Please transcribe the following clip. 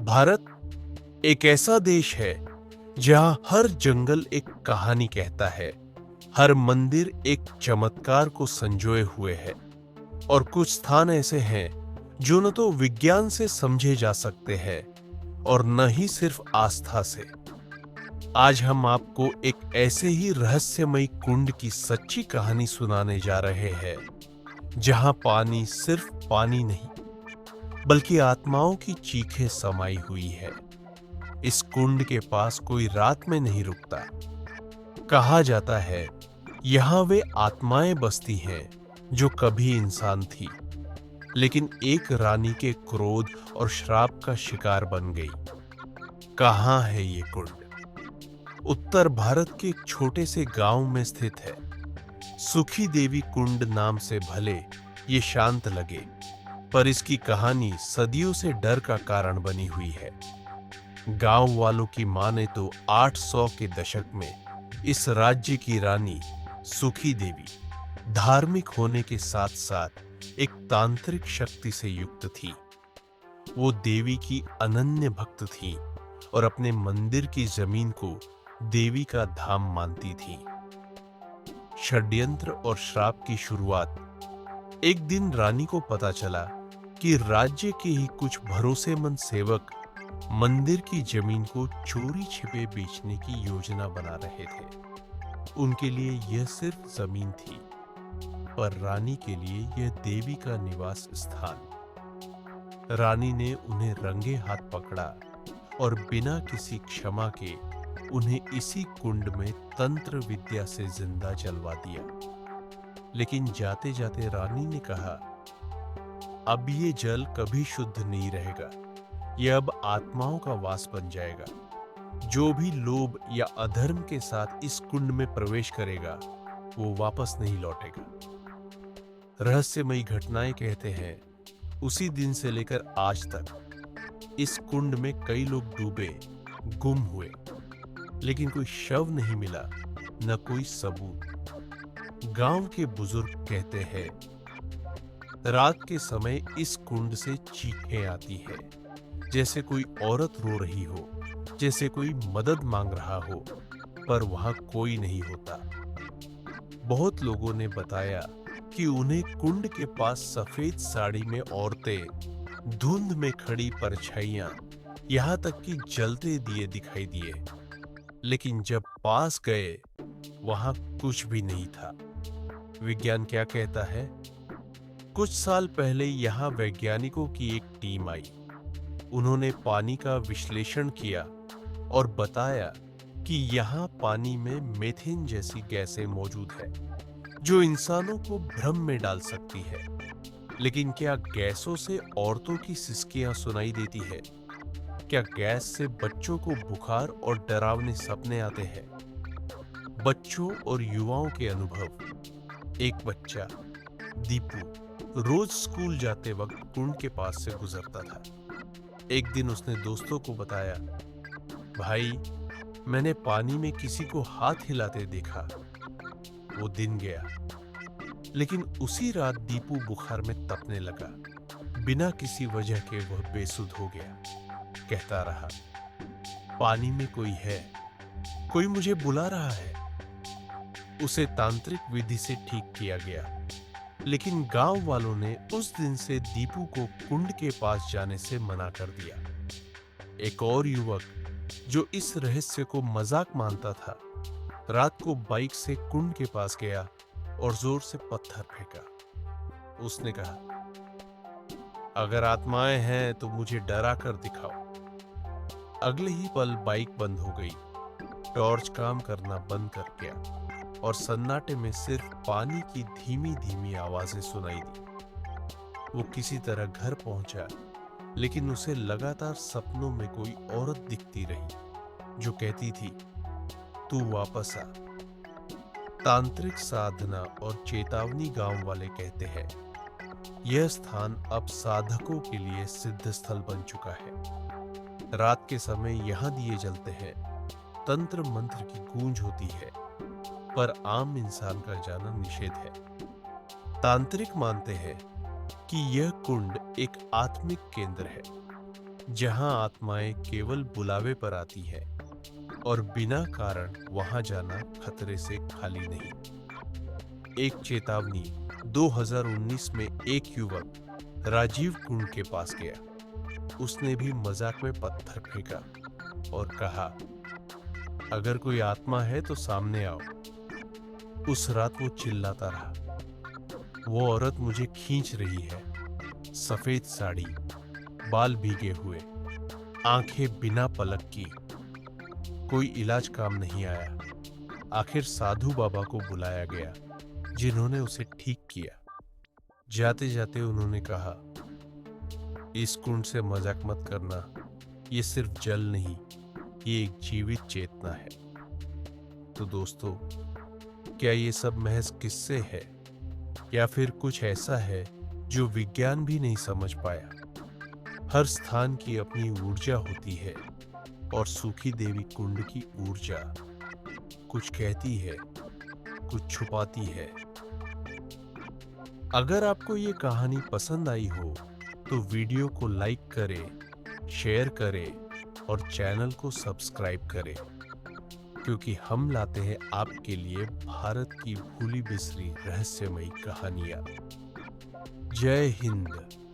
भारत एक ऐसा देश है जहां हर जंगल एक कहानी कहता है, हर मंदिर एक चमत्कार को संजोए हुए है और कुछ स्थान ऐसे हैं जो न तो विज्ञान से समझे जा सकते हैं और न ही सिर्फ आस्था से। आज हम आपको एक ऐसे ही रहस्यमयी कुंड की सच्ची कहानी सुनाने जा रहे हैं, जहां पानी सिर्फ पानी नहीं बल्कि आत्माओं की चीखें समाई हुई है। इस कुंड के पास कोई रात में नहीं रुकता। कहा जाता है यहां वे आत्माएं बसती हैं जो कभी इंसान थी, लेकिन एक रानी के क्रोध और श्राप का शिकार बन गई। कहां है ये कुंड? उत्तर भारत के एक छोटे से गांव में स्थित है। सुखी देवी कुंड नाम से भले ये शांत लगे, पर इसकी कहानी सदियों से डर का कारण बनी हुई है। गांव वालों की माने तो 800 के दशक में इस राज्य की रानी सुखी देवी धार्मिक होने के साथ साथ एक तांत्रिक शक्ति से युक्त थी। वो देवी की अनन्य भक्त थी और अपने मंदिर की जमीन को देवी का धाम मानती थी। षड्यंत्र और श्राप की शुरुआत। एक दिन रानी को पता चला कि राज्य के ही कुछ भरोसेमंद सेवक मंदिर की जमीन को चोरी छिपे बेचने की योजना बना रहे थे। उनके लिए यह सिर्फ जमीन थी, पर रानी के लिए यह देवी का निवास स्थान। रानी ने उन्हें रंगे हाथ पकड़ा और बिना किसी क्षमा के उन्हें इसी कुंड में तंत्र विद्या से जिंदा जलवा दिया। लेकिन जाते जाते रानी ने कहा, अब ये जल कभी शुद्ध नहीं रहेगा, यह अब आत्माओं का वास बन जाएगा। जो भी लोभ या अधर्म के साथ इस कुंड में प्रवेश करेगा वो वापस नहीं लौटेगा। रहस्यमयी घटनाएं कहते हैं उसी दिन से लेकर आज तक इस कुंड में कई लोग डूबे, गुम हुए, लेकिन कोई शव नहीं मिला, न कोई सबूत। गांव के बुजुर्ग कहते हैं रात के समय इस कुंड से चीखें आती है, जैसे कोई औरत रो रही हो, जैसे कोई मदद मांग रहा हो, पर वहां कोई नहीं होता। बहुत लोगों ने बताया कि उन्हें कुंड के पास सफेद साड़ी में औरतें, धुंध में खड़ी परछाइयां, यहां तक कि जलते दिए दिखाई दिए। लेकिन जब पास गए वहां कुछ भी नहीं था। विज्ञान क्या कहता है? कुछ साल पहले यहां वैज्ञानिकों की एक टीम आई। उन्होंने पानी का विश्लेषण किया और बताया कि यहां पानी में मीथेन जैसी गैसें मौजूद है जो इंसानों को भ्रम में डाल सकती है। लेकिन क्या गैसों से औरतों की सिसकियां सुनाई देती है? क्या गैस से बच्चों को बुखार और डरावने सपने आते हैं? बच्चों और युवाओं के अनुभव। एक बच्चा, दीपू, रोज स्कूल जाते वक्त कुंड के पास से गुजरता था। एक दिन उसने दोस्तों को बताया, भाई, मैंने पानी में किसी को हाथ हिलाते देखा। वो दिन गया, लेकिन उसी रात दीपू बुखार में तपने लगा। बिना किसी वजह के वह बेसुध हो गया। कहता रहा, पानी में कोई है, कोई मुझे बुला रहा है। उसे तांत्रिक विधि से ठीक किया गया, लेकिन गांव वालों ने उस दिन से दीपू को कुंड के पास जाने से मना कर दिया। एक और युवक जो इस रहस्य को मजाक मानता था, रात को बाइक से कुंड के पास गया और जोर से पत्थर फेंका। उसने कहा, अगर आत्माएं हैं तो मुझे डरा कर दिखाओ। अगले ही पल बाइक बंद हो गई, टॉर्च काम करना बंद कर गया और सन्नाटे में सिर्फ पानी की धीमी धीमी आवाजें सुनाई दी। वो किसी तरह घर पहुंचा, लेकिन उसे लगातार सपनों में कोई औरत दिखती रही जो कहती थी, तू वापस आ। तांत्रिक साधना और चेतावनी। गांव वाले कहते हैं यह स्थान अब साधकों के लिए सिद्ध स्थल बन चुका है। रात के समय यहां दिए जलते हैं, तंत्र मंत्र की गूंज होती है, पर आम इंसान का जाना निषेध है। तांत्रिक मानते हैं कि यह कुंड एक आत्मिक केंद्र है, जहां आत्माएं केवल बुलावे पर आती है और बिना कारण वहां जाना खतरे से खाली नहीं। एक चेतावनी। 2019 में एक युवक राजीव कुंड के पास गया। उसने भी मजाक में पत्थर फेंका और कहा, अगर कोई आत्मा है तो सामने आओ। उस रात वो चिल्लाता रहा, वो औरत मुझे खींच रही है। सफेद साड़ी, बाल भीगे हुए, आंखें बिना पलक की। कोई इलाज काम नहीं आया। आखिर साधु बाबा को बुलाया गया, जिन्होंने उसे ठीक किया। जाते जाते उन्होंने कहा, इस कुंड से मजाक मत करना। ये सिर्फ जल नहीं, ये एक जीवित चेतना है। तो दोस्तों, क्या ये सब महज किस्से है या फिर कुछ ऐसा है जो विज्ञान भी नहीं समझ पाया? हर स्थान की अपनी ऊर्जा होती है और सूखी देवी कुंड की ऊर्जा कुछ कहती है, कुछ छुपाती है। अगर आपको ये कहानी पसंद आई हो तो वीडियो को लाइक करें, शेयर करें और चैनल को सब्सक्राइब करें, क्योंकि हम लाते हैं आपके लिए भारत की भूली बिसरी रहस्यमयी कहानियां। जय हिंद।